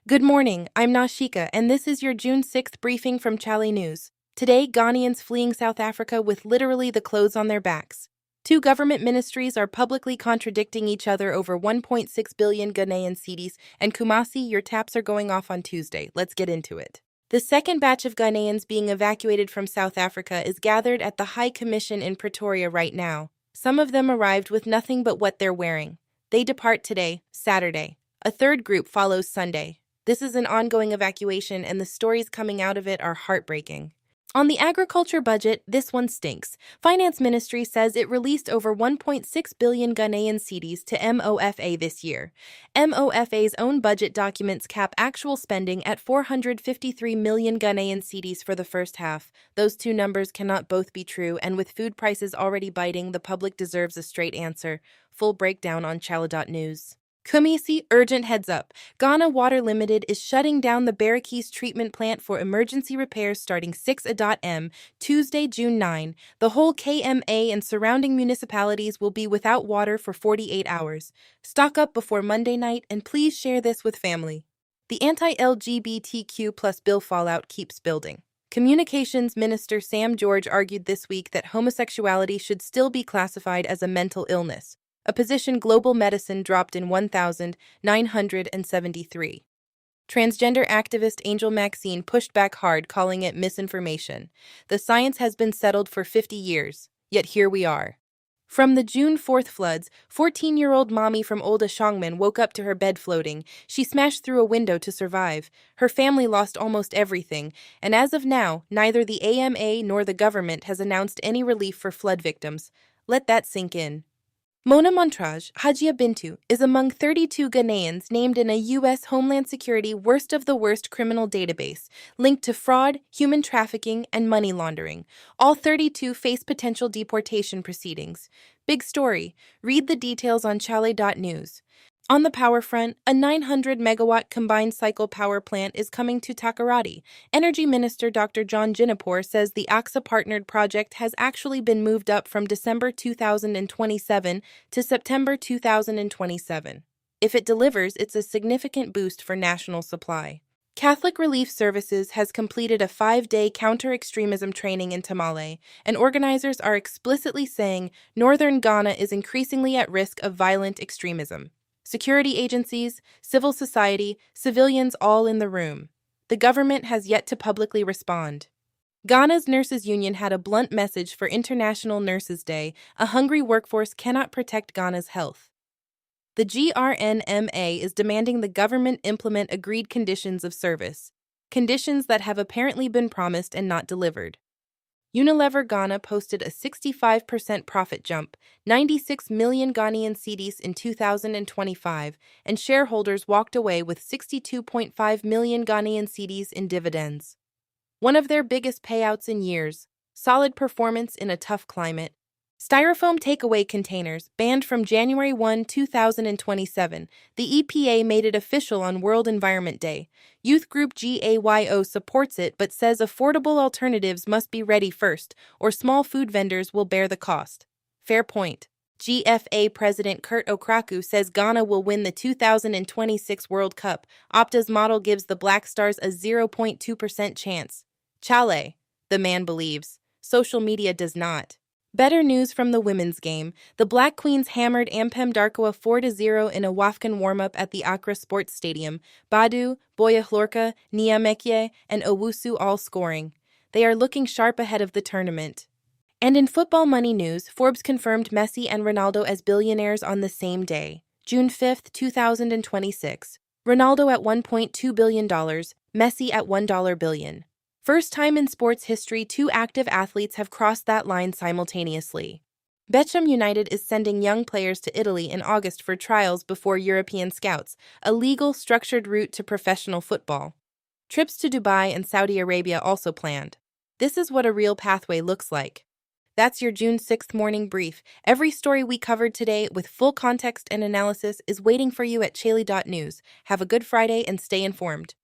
Good morning, I'm Nashika, and this is your June 6th briefing from chale.news. Today, Ghanaians fleeing South Africa with literally the clothes on their backs. Two government ministries are publicly contradicting each other over 1.6 billion Ghanaian cedis, and Kumasi, your taps are going off on Tuesday. Let's get into it. The second batch of Ghanaians being evacuated from South Africa is gathered at the High Commission in Pretoria right now. Some of them arrived with nothing but what they're wearing. They depart today, Saturday. A third group follows Sunday. This is an ongoing evacuation, and the stories coming out of it are heartbreaking. On the agriculture budget, this one stinks. Finance Ministry says it released over 1.6 billion Ghanaian cedis to MoFA this year. MoFA's own budget documents cap actual spending at 453 million Ghanaian cedis for the first half. Those two numbers cannot both be true, and with food prices already biting, the public deserves a straight answer. Full breakdown on chale.news. Kumasi, urgent heads up. Ghana Water Limited is shutting down the Barraquis treatment plant for emergency repairs starting 6 a.m. Tuesday, June 9. The whole KMA and surrounding municipalities will be without water for 48 hours. Stock up before Monday night and please share this with family. The anti-LGBTQ plus bill fallout keeps building. Communications Minister Sam George argued this week that homosexuality should still be classified as a mental illness, a position global medicine dropped in 1973. Transgender activist Angel Maxine pushed back hard, calling it misinformation. The science has been settled for 50 years, yet here we are. From the June 4th floods, 14-year-old mommy from Old Ashongman woke up to her bed floating. She smashed through a window to survive. Her family lost almost everything, and as of now, neither the AMA nor the government has announced any relief for flood victims. Let that sink in. Mona Montrage, Hajia Bintu, is among 32 Ghanaians named in a U.S. Homeland Security worst of the worst criminal database, linked to fraud, human trafficking, and money laundering. All 32 face potential deportation proceedings. Big story. Read the details on chale.news. On the power front, a 900-megawatt combined cycle power plant is coming to Takoradi. Energy Minister Dr. John Jinapur says the AXA-partnered project has actually been moved up from December 2027 to September 2027. If it delivers, it's a significant boost for national supply. Catholic Relief Services has completed a 5-day counter-extremism training in Tamale, and organizers are explicitly saying northern Ghana is increasingly at risk of violent extremism. Security agencies, civil society, civilians all in the room. The government has yet to publicly respond. Ghana's Nurses Union had a blunt message for International Nurses Day: a hungry workforce cannot protect Ghana's health. The GRNMA is demanding the government implement agreed conditions of service, conditions that have apparently been promised and not delivered. Unilever Ghana posted a 65% profit jump, 96 million Ghanaian cedis in 2025, and shareholders walked away with 62.5 million Ghanaian cedis in dividends. One of their biggest payouts in years. Solid performance in a tough climate. Styrofoam takeaway containers banned from January 1, 2027. The EPA made it official on World Environment Day. Youth group GAYO supports it but says affordable alternatives must be ready first, or small food vendors will bear the cost. Fair point. GFA President Kurt Okraku says Ghana will win the 2026 World Cup. Opta's model gives the Black Stars a 0.2% chance. Chale, the man believes. Social media does not. Better news from the women's game. The Black Queens hammered Ampem Darkoa 4-0 in a WAFCON warm-up at the Accra Sports Stadium. Badu, Boyahlorka, Niamekye, and Owusu all scoring. They are looking sharp ahead of the tournament. And in football money news, Forbes confirmed Messi and Ronaldo as billionaires on the same day, June 5, 2026. Ronaldo at $1.2 billion, Messi at $1 billion. First time in sports history, two active athletes have crossed that line simultaneously. Bechem United is sending young players to Italy in August for trials before European scouts, a legal, structured route to professional football. Trips to Dubai and Saudi Arabia also planned. This is what a real pathway looks like. That's your June 6th morning brief. Every story we covered today with full context and analysis is waiting for you at chale.news. Have a good Friday and stay informed.